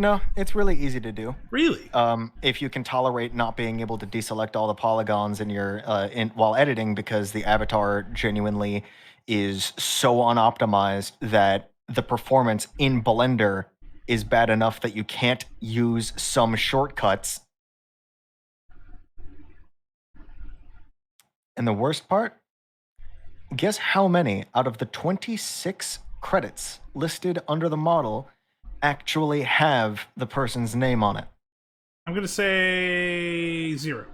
No, it's really easy to do. Really? If you can tolerate not being able to deselect all the polygons in your while editing, because the avatar genuinely is so unoptimized that the performance in Blender is bad enough that you can't use some shortcuts. And the worst part, guess how many out of the 26 credits listed under the model actually have the person's name on it? I'm gonna say 0.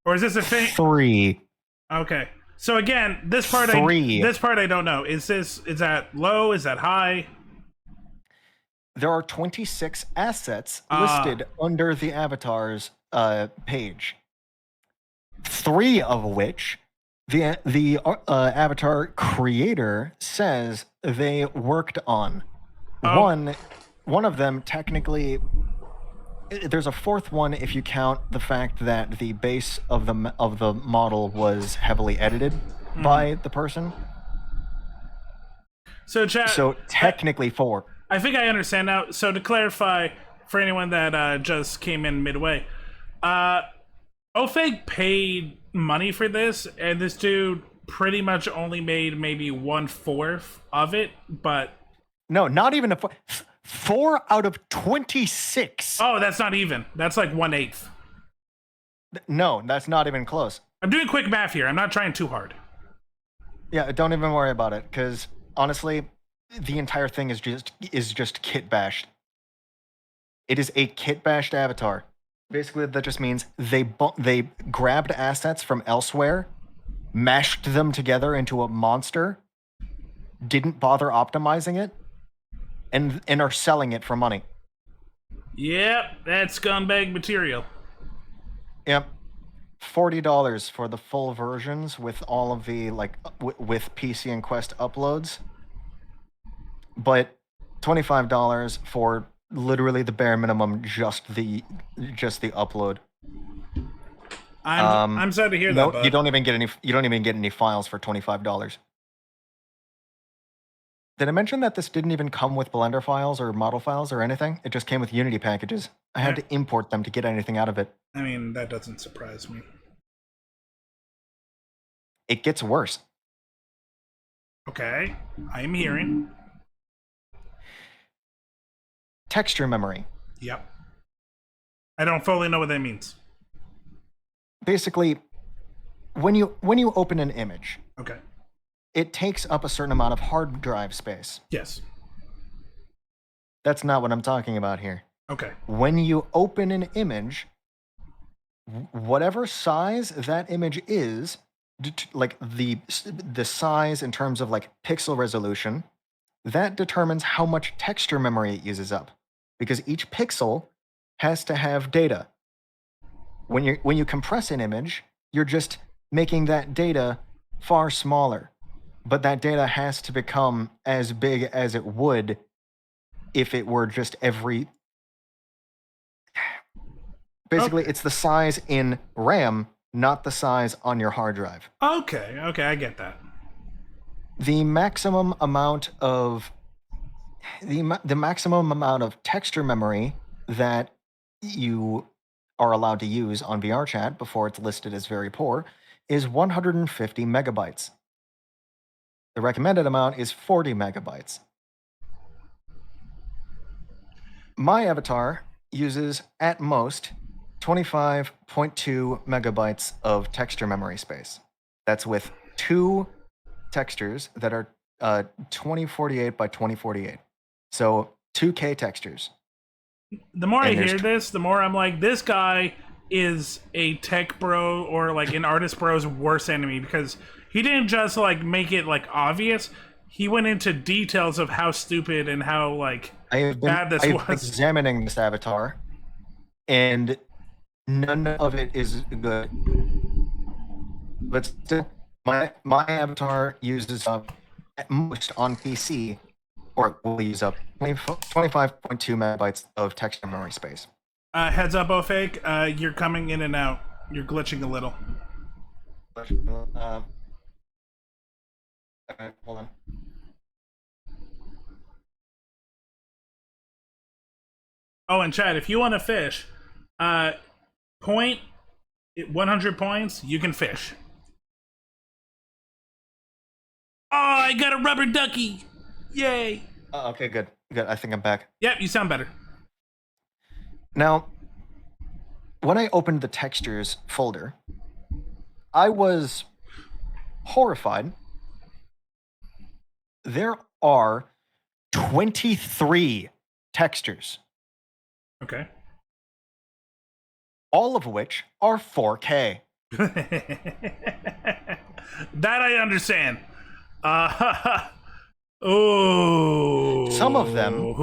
Or is this a thing? 3. Okay. So again, this part 3. this part I don't know. Is that low? Is that high? There are 26 assets listed under the avatar's page. 3 of which the avatar creator says they worked on. One of them technically. There's a fourth one if you count the fact that the base of the model was heavily edited by the person. So chat. So technically 4. I think I understand now. So to clarify for anyone that just came in midway, Ofeg paid money for this, and this dude pretty much only made maybe 1/4 of it, but no, not even a 4 out of 26. Oh, that's not even. That's like 1/8. No, that's not even close. I'm doing quick math here. I'm not trying too hard. Yeah, don't even worry about it, because honestly, the entire thing is just kit bashed. It is a kit bashed avatar. Basically, that just means they grabbed assets from elsewhere, mashed them together into a monster, didn't bother optimizing it, and are selling it for money. Yep, that's scumbag material. Yep. $40 for the full versions with all of the with PC and Quest uploads, but $25 for literally the bare minimum, just the upload. I'm sad to hear that. Bud. You don't even get any files for $25. Did I mention that this didn't even come with Blender files or model files or anything? It just came with Unity packages. I had to import them to get anything out of it. I mean, that doesn't surprise me. It gets worse. Okay, I'm hearing. Texture memory. Yep. I don't fully know what that means. Basically, when you open an image, okay, it takes up a certain amount of hard drive space. Yes. That's not what I'm talking about here. Okay. When you open an image, whatever size that image is, like the size in terms of like pixel resolution, that determines how much texture memory it uses up, because each pixel has to have data. When you compress an image, you're just making that data far smaller, but that data has to become as big as it would if it were just every. Basically, it's the size in RAM, not the size on your hard drive. Okay, I get that. The maximum amount of texture memory that you are allowed to use on VRChat before it's listed as very poor is 150 megabytes. The recommended amount is 40 megabytes. My avatar uses at most 25.2 megabytes of texture memory space. That's with 2 textures that are 2048 by 2048. So 2K textures. The more I hear this, the more I'm like, this guy is a tech bro or like an artist bro's worst enemy, because he didn't just like make it like obvious. He went into details of how stupid and how like bad this was. Examining this avatar, and none of it is good. But still, my avatar uses up at most on PC, or will use up 25.2 megabytes of texture memory space. Heads up, Ofake, you're coming in and out. You're glitching a little. Okay, hold on. Oh, and Chad, if you want to fish, point 100 points, you can fish. Oh, I got a rubber ducky! Yay! Okay, good. Good. I think I'm back. Yep, you sound better. Now, when I opened the textures folder, I was horrified. There are 23 textures, Okay. all of which are 4K. That I understand. Oh. Some of them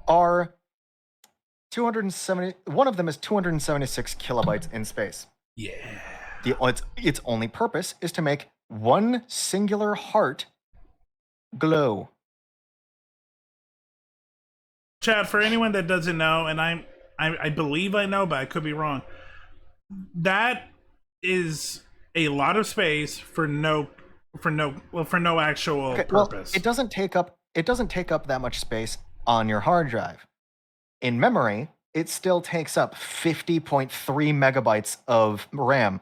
are 270. One of them is 276 kilobytes in space. Yeah. Its only purpose is to make one singular heart glow. Chad, for anyone that doesn't know, and I believe I know, but I could be wrong. That is a lot of space for no actual purpose. Well, it doesn't take up that much space on your hard drive. In memory, it still takes up 50.3 megabytes of RAM.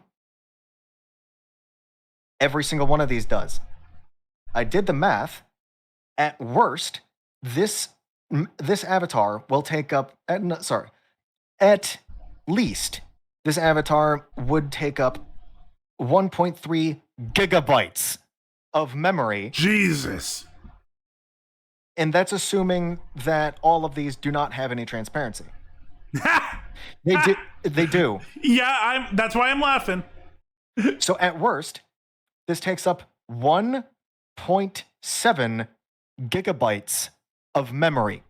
Every single one of these does. I did the math. At worst, this avatar will take up at least this avatar would take up 1.3 gigabytes of memory. Jesus. And that's assuming that all of these do not have any transparency. They do. Yeah, that's why I'm laughing. So at worst, this takes up 1.7 gigabytes of memory.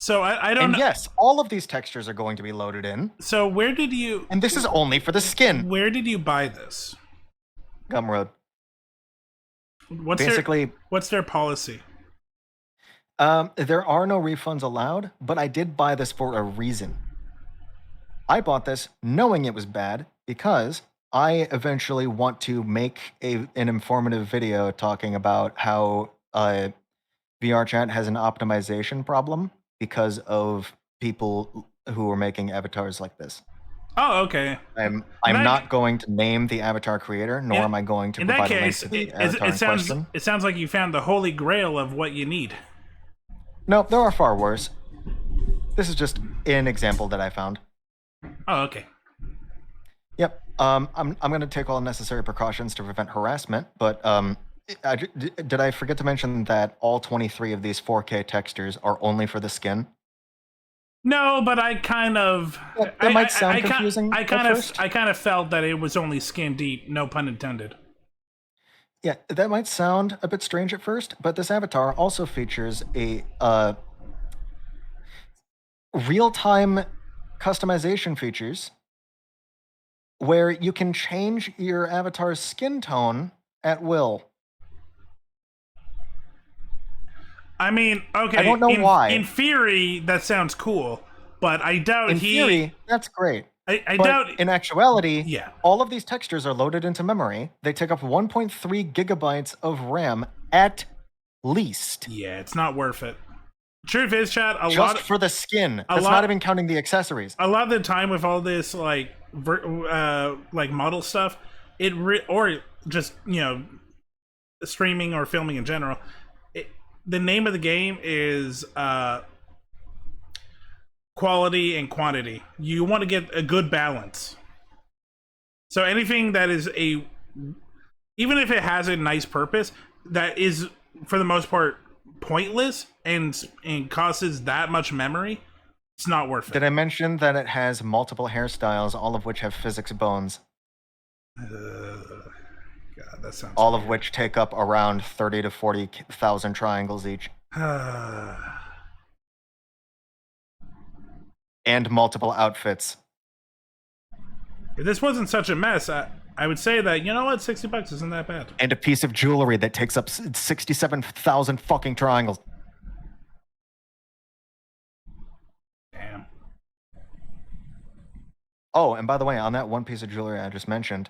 So I don't And know. yes, all of these textures are going to be loaded in. So where did you? And this is only for the skin. Where did you buy this? Gumroad. What's their policy? There are no refunds allowed, but I did buy this for a reason. I bought this knowing it was bad because I eventually want to make an informative video talking about how VR chat has an optimization problem because of people who are making avatars like this. Oh, okay. I'm not going to name the avatar creator, nor am I going to provide a link to the avatar in question. It sounds like you found the holy grail of what you need. No, there are far worse. This is just an example that I found. Oh, okay. Yep. I'm going to take all necessary precautions to prevent harassment, but did I forget to mention that all 23 of these 4K textures are only for the skin? No, but I kind of that might sound confusing. I kind of felt that it was only skin deep, no pun intended. Yeah, that might sound a bit strange at first, but this avatar also features a real-time customization features where you can change your avatar's skin tone at will. I mean, okay. I don't know why. In theory, that sounds cool, but I doubt in theory, that's great. I doubt. In actuality, yeah, all of these textures are loaded into memory. They take up 1.3 gigabytes of RAM at least. Yeah, it's not worth it. Truth is, chat, just for the skin. That's not even counting the accessories. A lot of the time with all this like model stuff, or just streaming or filming in general. The name of the game is quality and quantity. You want to get a good balance. So anything that is even if it has a nice purpose, that is for the most part pointless and causes that much memory, it's not worth it. Did I mention that it has multiple hairstyles, all of which have physics bones? God, that sounds all weird. Of which take up around 30 to 40,000 triangles each. And multiple outfits. If this wasn't such a mess, I would say that, you know what, $60 isn't that bad. And a piece of jewelry that takes up 67,000 fucking triangles. Damn. Oh, and by the way, on that one piece of jewelry I just mentioned,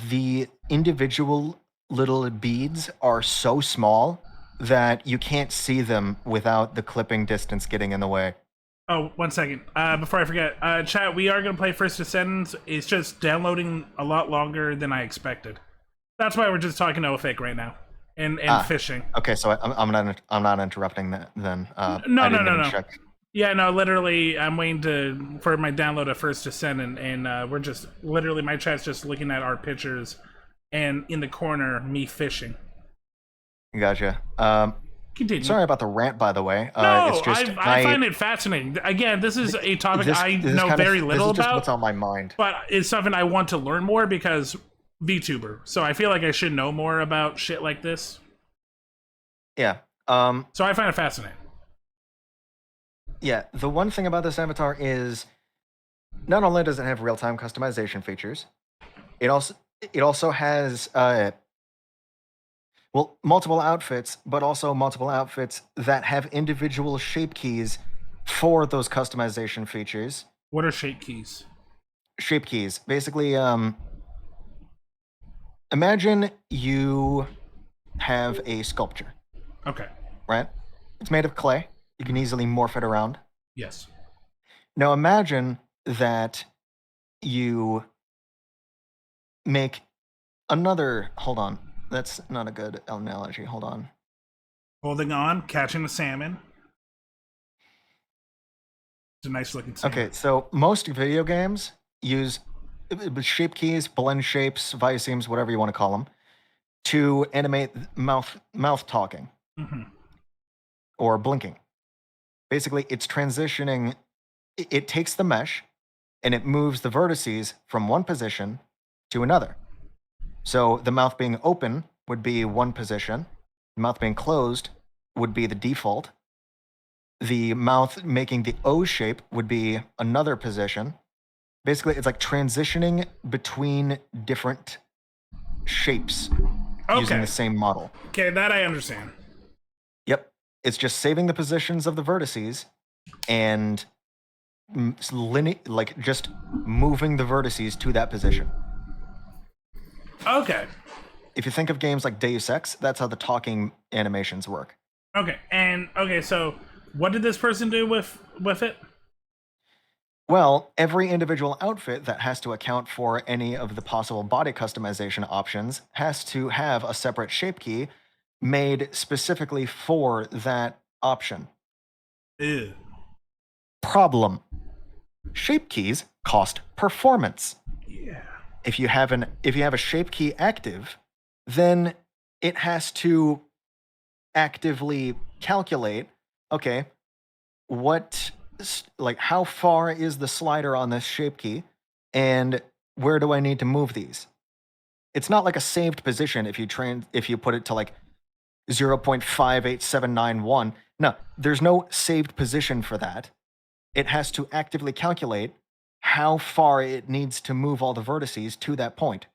the individual little beads are so small that you can't see them without the clipping distance getting in the way. Oh, 1 second. Before I forget, chat, we are going to play First Descendants. It's just downloading a lot longer than I expected. That's why we're just talking to Fake right now and fishing. Okay, so I'm not interrupting that then. No, I no, didn't no, even no. check. Yeah, no, literally, I'm waiting for my download of First Descendant, and we're just literally my chat's just looking at our pictures, and in the corner, me fishing. Gotcha. Continue. Sorry about the rant, by the way. No, It's just I find it fascinating. Again, this is a topic I know very little this is just about. what's on my mind. But it's something I want to learn more because VTuber. So I feel like I should know more about shit like this. Yeah. So I find it fascinating. Yeah. The one thing about this avatar is not only does it have real-time customization features, it also has multiple outfits, but also multiple outfits that have individual shape keys for those customization features. What are shape keys? Shape keys. Basically, imagine you have a sculpture. Okay. Right? It's made of clay. You can easily morph it around. Yes. Now imagine that you make another. Hold on. That's not a good analogy. Hold on. Holding on, catching the salmon. It's a nice looking salmon. Okay, so most video games use shape keys, blend shapes, visemes, whatever you want to call them, to animate mouth talking or blinking. Basically, it's transitioning. It takes the mesh and it moves the vertices from one position to another. So the mouth being open would be one position. The mouth being closed would be the default. The mouth making the O shape would be another position. Basically, it's like transitioning between different shapes using the same model. Okay, that I understand. Yep. It's just saving the positions of the vertices and just moving the vertices to that position. Okay. If you think of games like Deus Ex, that's how the talking animations work. Okay, and so what did this person do with it? Well, every individual outfit that has to account for any of the possible body customization options has to have a separate shape key made specifically for that option. Ew. Problem. Shape keys cost performance. Yeah. If you have a shape key active, then it has to actively calculate, okay, how far is the slider on this shape key and where do I need to move these? It's not like a saved position if you put it to like 0.58791. No, there's no saved position for that. It has to actively calculate how far it needs to move all the vertices to that point.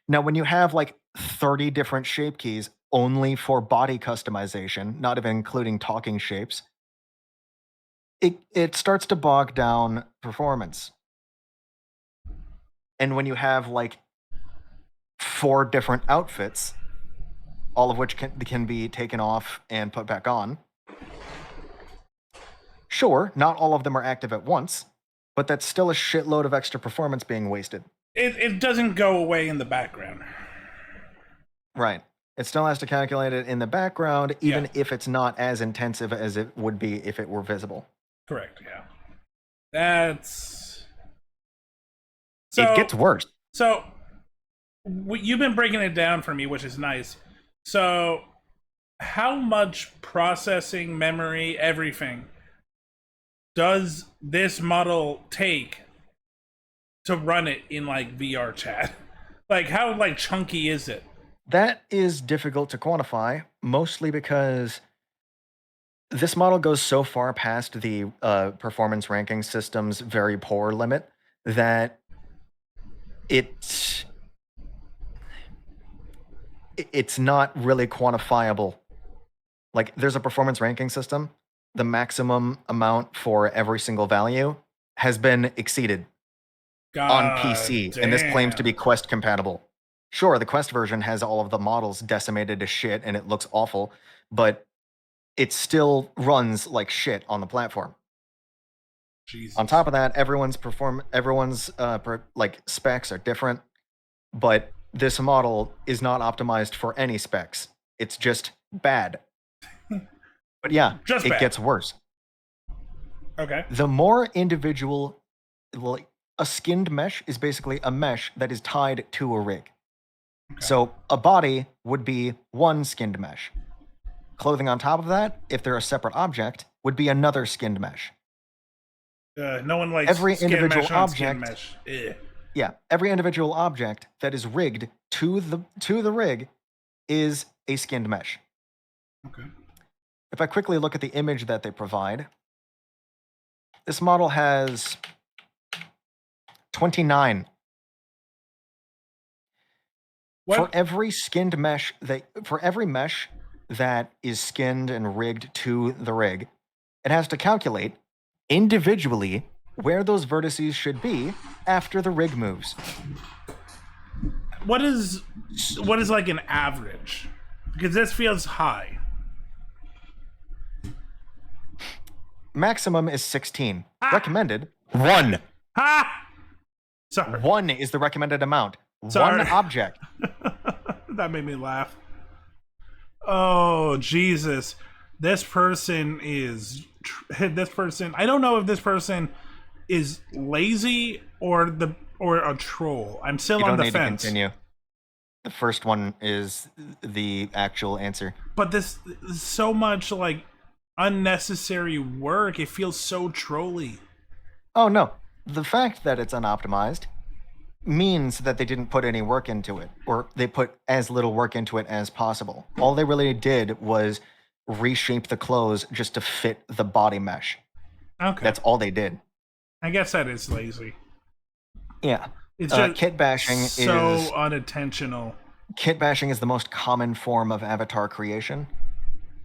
Now, when you have like 30 different shape keys only for body customization, not even including talking shapes, it starts to bog down performance. And when you have like 4 different outfits, all of which can be taken off and put back on, sure, not all of them are active at once, but that's still a shitload of extra performance being wasted. It doesn't go away in the background. Right. It still has to calculate it in the background, even if it's not as intensive as it would be if it were visible. Correct, yeah. That's... It gets worse. So, you've been breaking it down for me, which is nice. So, how much processing, memory, everything does this model take to run it in like VR chat? Like, how like chunky is it? That is difficult to quantify, mostly because this model goes so far past the performance ranking system's very poor limit that it's not really quantifiable. Like, there's a performance ranking system. The maximum amount for every single value has been exceeded on PC, and this claims to be Quest compatible. Sure, the Quest version has all of the models decimated to shit and it looks awful, but it still runs like shit on the platform. Jesus. On top of that, everyone's like specs are different, but this model is not optimized for any specs. It's just bad. But yeah, Just it bad. gets worse. Okay. The more individual, like a skinned mesh is basically a mesh that is tied to a rig. Okay. So a body would be one skinned mesh. Clothing on top of that, if they're a separate object, would be another skinned mesh. No one likes Every skin individual mesh on object, skin mesh. Ugh. yeah, every individual object that is rigged to the rig is a skinned mesh. Okay. If I quickly look at the image that they provide, this model has 29. What? For every mesh that is skinned and rigged to the rig, it has to calculate individually where those vertices should be after the rig moves. What is like an average? Because this feels high. Maximum is 16. Recommended 1. Ha! Sorry. 1 is the recommended amount. Sorry. 1 object. That made me laugh. Oh, Jesus. This person is this person. I don't know if this person is lazy or a troll. I'm still You on don't the need fence. to continue. The first one is the actual answer. But this is so much like unnecessary work. It feels so trolly. Oh no. The fact that it's unoptimized means that they didn't put any work into it, or they put as little work into it as possible. All they really did was reshape the clothes just to fit the body mesh. Okay. That's all they did. I guess that is lazy. Yeah. It's just kit bashing so unintentional. Kit bashing is the most common form of avatar creation.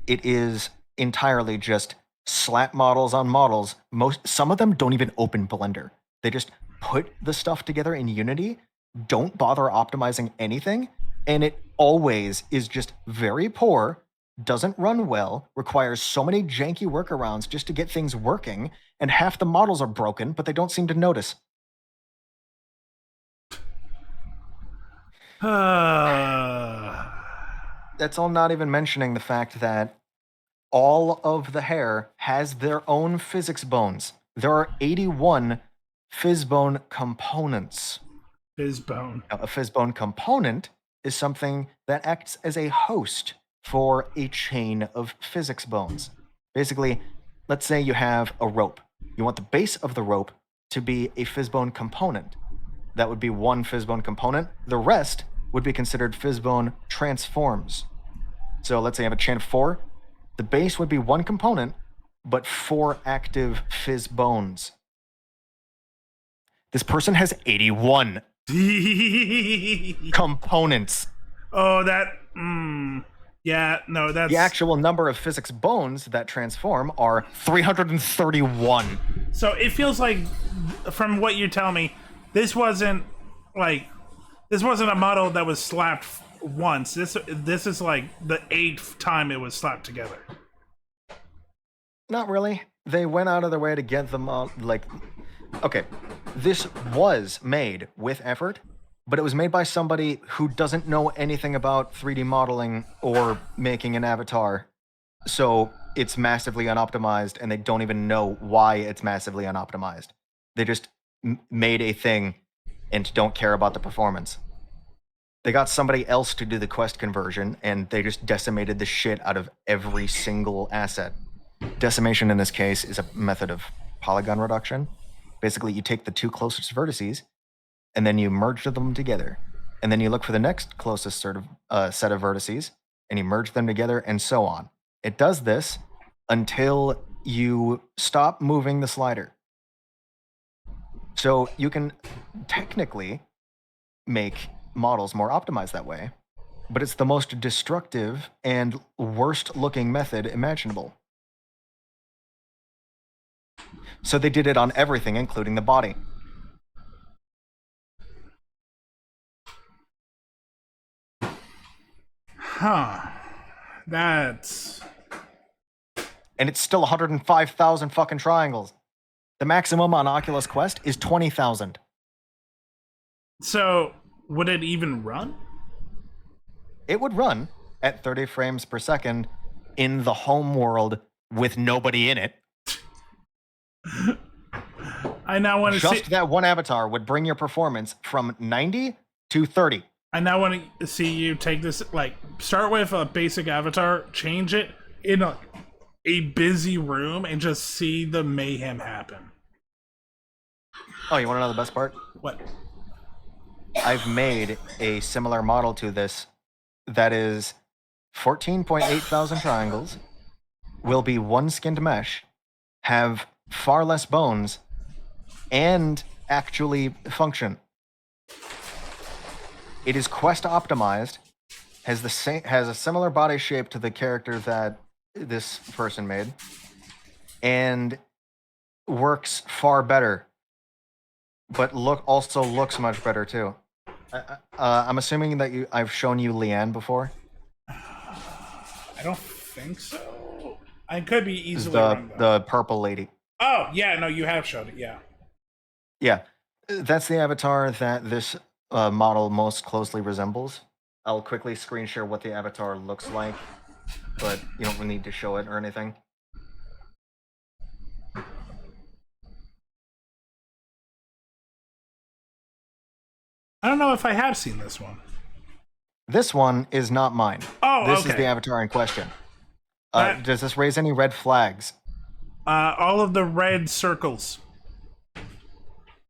It is entirely just slap models on models. Some of them don't even open Blender. They just put the stuff together in Unity, don't bother optimizing anything, and it always is just very poor, doesn't run well, requires so many janky workarounds just to get things working, and half the models are broken, but they don't seem to notice. That's all not even mentioning the fact that all of the hair has their own physics bones. There are 81 fizzbone components. Fizzbone. Now, a fizzbone component is something that acts as a host for a chain of physics bones. Basically, let's say you have a rope. You want the base of the rope to be a fizzbone component. That would be one fizzbone component. The rest would be considered fizzbone transforms. So let's say you have a chain of 4. The base would be one component, but 4 active fizz bones. This person has 81 components. Oh, that. Yeah, no, that's. The actual number of physics bones that transform are 331. So it feels like, from what you're telling me, this wasn't a model that was slapped once. This is like the 8th time it was slapped together. Not really. They went out of their way to get them all, okay, this was made with effort, but it was made by somebody who doesn't know anything about 3D modeling or making an avatar. So it's massively unoptimized, and they don't even know why it's massively unoptimized. They just made a thing and don't care about the performance. They got somebody else to do the quest conversion, and they just decimated the shit out of every single asset. Decimation in this case is a method of polygon reduction. Basically, you take the 2 closest vertices, and then you merge them together. And then you look for the next closest set of vertices, and you merge them together, and so on. It does this until you stop moving the slider. So you can technically make models more optimized that way, but it's the most destructive and worst looking method imaginable. So they did it on everything, including the body. Huh. That's... And it's still 105,000 fucking triangles. The maximum on Oculus Quest is 20,000. So, would it even run? It would run at 30 frames per second in the home world with nobody in it. I now want to see... Just that one avatar would bring your performance from 90 to 30. I now want to see you take this, like, start with a basic avatar, change it in a busy room, and just see the mayhem happen. Oh, you want to know the best part? What? I've made a similar model to this that is 14.8 thousand triangles, will be one skinned mesh, have far less bones, and actually function. It is quest optimized, has a similar body shape to the character that this person made, and works far better, but also looks much better too. I'm assuming that I've shown you Leanne before. I don't think so. I could be easily wrong, the purple lady. Oh yeah, no, you have showed it. Yeah, that's the avatar that this model most closely resembles. I'll quickly screen share what the avatar looks like, but you don't need to show it or anything. I don't know if I have seen this one. This one is not mine. Oh, this okay. is the avatar in question. Does this raise any red flags? All of the red circles.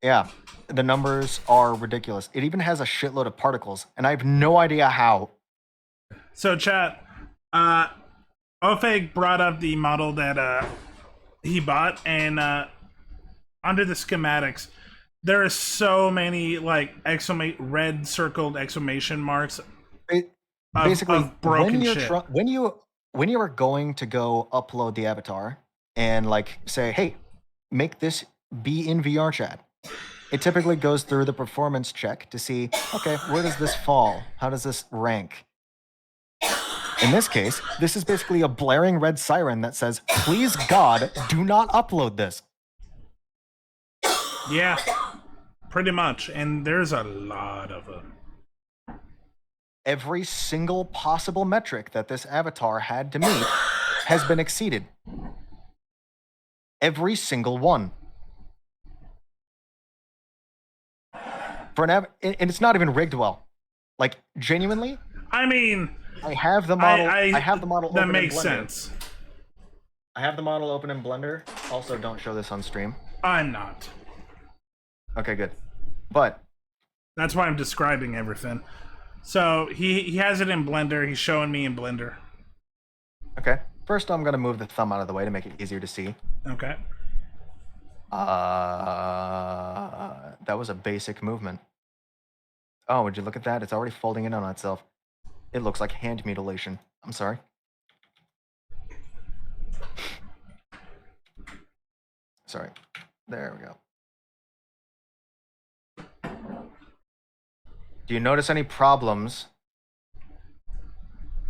Yeah, the numbers are ridiculous. It even has a shitload of particles, and I have no idea how. So, chat, Ofeg brought up the model that he bought, and under the schematics, there are so many like red circled exclamation marks. Basically, of broken shit. When you are going to go upload the avatar and like say, hey, make this be in VR chat, it typically goes through the performance check to see, okay, where does this fall? How does this rank? In this case, this is basically a blaring red siren that says, please God, do not upload this. Yeah, pretty much. And there's a lot of them. Every single possible metric that this avatar had to meet has been exceeded. Every single one. And it's not even rigged well. Like, genuinely? I mean, I have the model. I have the model open in Blender. That makes sense. I have the model open in Blender. Also, don't show this on stream. I'm not. Okay, good. But that's why I'm describing everything. So he has it in Blender. He's showing me in Blender. Okay. First, I'm gonna move the thumb out of the way to make it easier to see. Okay. That was a basic movement. Oh, would you look at that? It's already folding in on itself. It looks like hand mutilation. I'm sorry. Sorry. There we go. Do you notice any problems?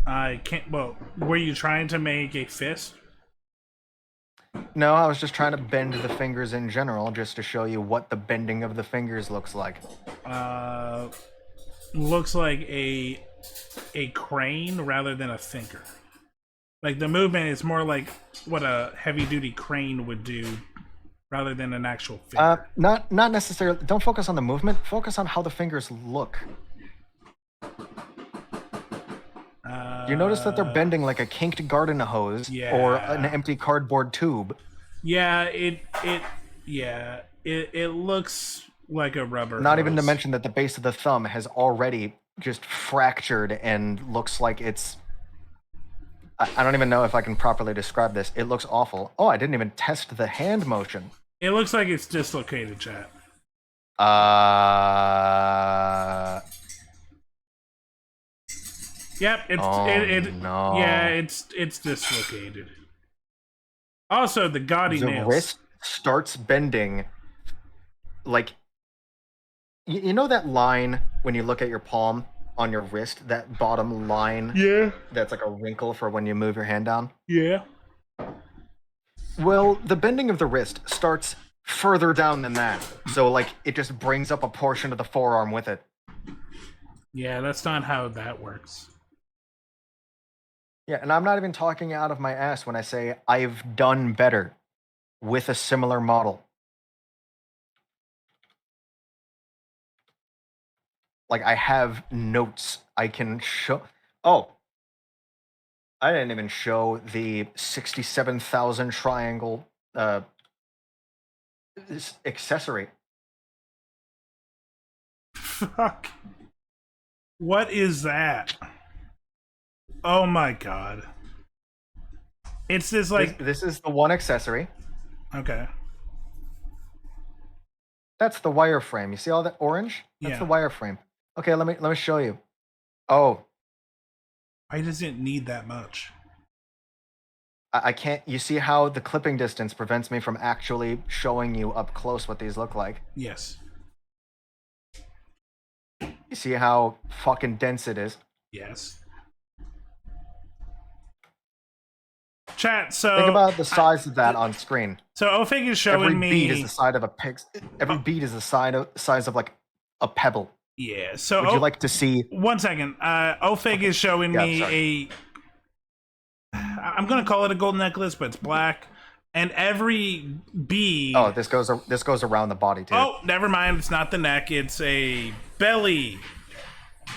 I can't. Well, were you trying to make a fist? No, I was just trying to bend the fingers in general, just to show you what the bending of the fingers looks like. Looks like a crane rather than a thinker. Like the movement is more like what a heavy-duty crane would do, rather than an actual finger. Not necessarily. Don't focus on the movement. Focus on how the fingers look. You notice that they're bending like a kinked garden hose or an empty cardboard tube. Yeah, it looks like a rubber Not hose. even to mention that the base of the thumb has already just fractured and looks like it's... I don't even know if I can properly describe this. It looks awful. Oh, I didn't even test the hand motion. It looks like it's dislocated, chat. Yep, it's no. Yeah, it's dislocated. Also, the gaudy nails. The wrist starts bending. Like, you know that line when you look at your palm on your wrist, that bottom line. Yeah. That's like a wrinkle for when you move your hand down. Yeah. Well, the bending of the wrist starts further down than that. So, like, it just brings up a portion of the forearm with it. Yeah, that's not how that works. Yeah, and I'm not even talking out of my ass when I say I've done better with a similar model. Like, I have notes I can show. Oh, I didn't even show the 67,000 triangle accessory. Fuck. What is that? Oh my god. It's this like This is the one accessory. okay. That's the wireframe. You see all that orange? That's Yeah. the wireframe. Okay, let me show you. Oh, Why does it need that much? I can't. You see how the clipping distance prevents me from actually showing you up close what these look like? Yes. You see how fucking dense it is? Yes. Chat, so Think about the size of that on screen. So Ofig is showing Every me bead is the size of a pix. Every bead is the size of like a pebble. Yeah. So Would you like to see? 1 second. Ofig is showing me I'm gonna call it a gold necklace, but it's black. And every bead. Oh, this goes around the body too. Oh, never mind. It's not the neck. It's a belly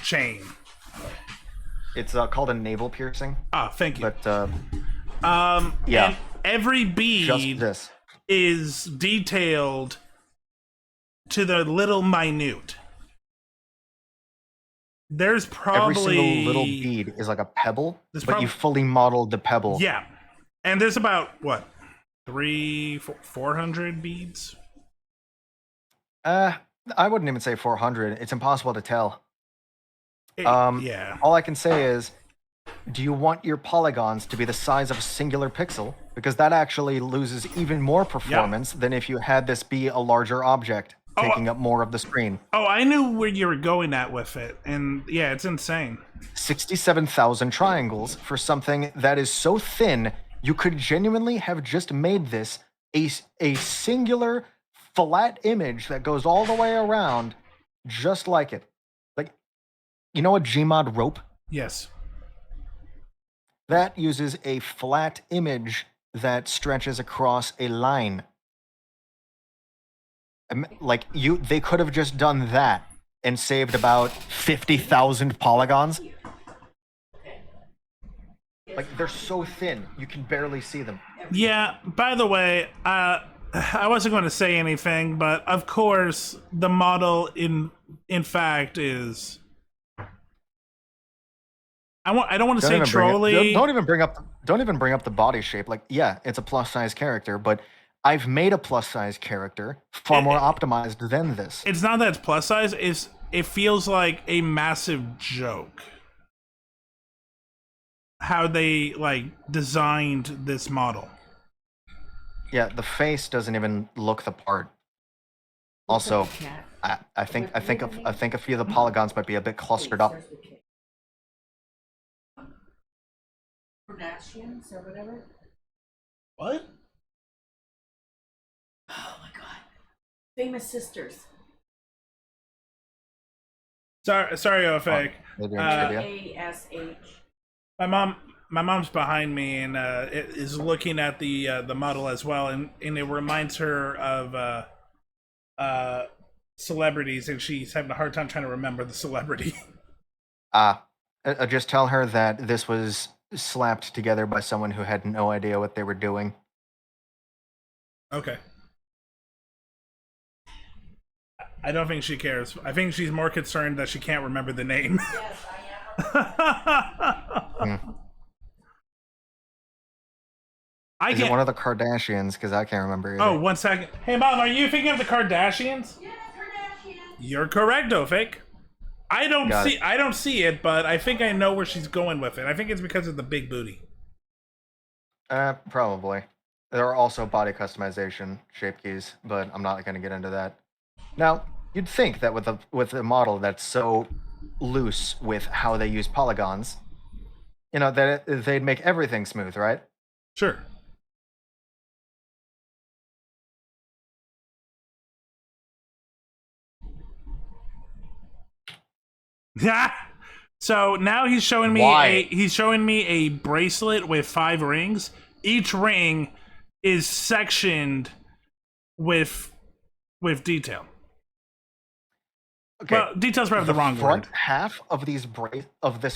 chain. It's called a navel piercing. Ah, thank you. But yeah. And every bead just this is detailed to the little minute. There's probably every single little bead is like a pebble, but you fully modeled the pebble. Yeah, and there's about what 400 beads. I wouldn't even say 400. It's impossible to tell. Yeah. All I can say is, do you want your polygons to be the size of a singular pixel? Because that actually loses even more performance than if you had this be a larger object taking up more of the screen. Oh, I knew where you were going at with it, and yeah, it's insane. 67,000 triangles for something that is so thin, you could genuinely have just made this a singular flat image that goes all the way around, just like it. Like, you know a Gmod rope? Yes. That uses a flat image that stretches across a line. Like, they could have just done that and saved about 50,000 polygons. Like, they're so thin, you can barely see them. Yeah, by the way, I wasn't going to say anything, but of course, the model in fact is... I don't want to say trolly. Don't even bring up the body shape. Like, yeah, it's a plus size character, but I've made a plus size character far more optimized than this. It's not that it's plus size. It feels like a massive joke how they like designed this model. Yeah, the face doesn't even look the part. Also, I think a few of the polygons might be a bit clustered up. Kardashians or whatever. What? Oh my god. Famous sisters. Sorry, Ofeg. ASH. My mom's behind me and is looking at the model as well, and it reminds her of celebrities, and she's having a hard time trying to remember the celebrity. Just tell her that this was slapped together by someone who had no idea what they were doing. Okay. I don't think she cares. I think she's more concerned that she can't remember the name. Yes, I am. Is it one of the Kardashians? Because I can't remember either. Oh, 1 second. Hey, Mom, are you thinking of the Kardashians? Yeah, Kardashians. You're correct, Ofik. I don't see it, but I think I know where she's going with it. I think it's because of the big booty. Probably. There are also body customization shape keys, but I'm not going to get into that. Now, you'd think that with a model that's so loose with how they use polygons, you know, that they'd make everything smooth, right? Sure. Yeah. So now he's showing me Why? a bracelet with 5 rings. Each ring is sectioned with detail. Okay. Well, detail's probably the wrong front word. half of this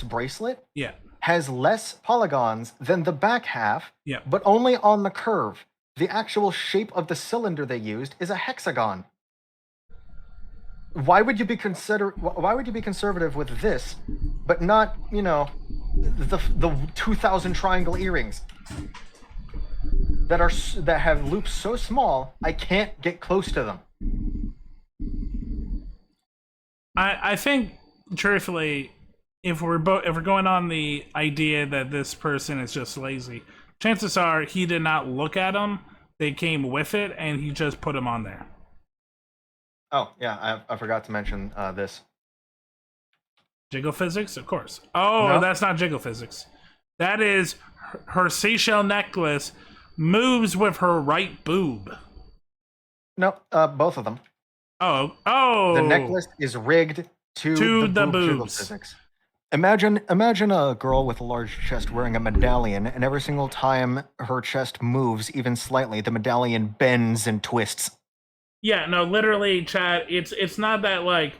bracelet Yeah. has less polygons than the back half, Yeah. but only on the curve. The actual shape of the cylinder they used is a hexagon. Why would you be conservative with this, but not, you know, the 2,000 triangle earrings that have loops so small I can't get close to them? I think truthfully, if we're going on the idea that this person is just lazy, chances are he did not look at them. They came with it, and he just put them on there. Oh yeah, I forgot to mention this. Jiggle physics, of course. Oh, No. that's not jiggle physics. That is her seashell necklace moves with her right boob. No, both of them. Oh. The necklace is rigged to the boob jiggle boobs. physics. Imagine a girl with a large chest wearing a medallion, and every single time her chest moves even slightly, the medallion bends and twists. Yeah, no, literally, Chad. It's not that like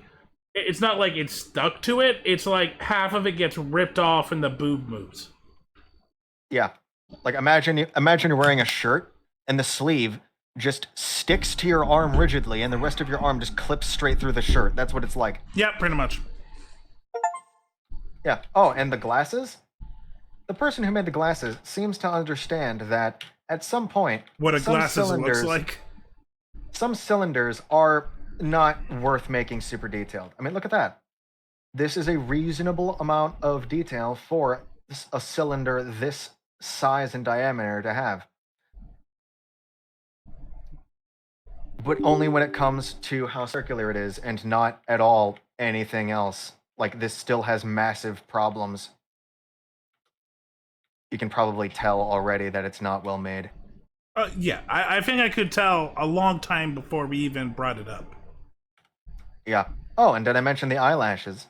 it's not like it's stuck to it. It's like half of it gets ripped off and the boob moves. Yeah, like imagine you're wearing a shirt and the sleeve just sticks to your arm rigidly, and the rest of your arm just clips straight through the shirt. That's what it's like. Yeah, pretty much. Yeah. Oh, and the glasses? The person who made the glasses seems to understand that at some point, What a some glasses looks cylinders- like. Some cylinders are not worth making super detailed. I mean, look at that. This is a reasonable amount of detail for a cylinder this size and diameter to have. But only when it comes to how circular it is, and not at all anything else. Like, this still has massive problems. You can probably tell already that it's not well made. Yeah, I think I could tell a long time before we even brought it up. Yeah. Oh, and did I mention the eyelashes?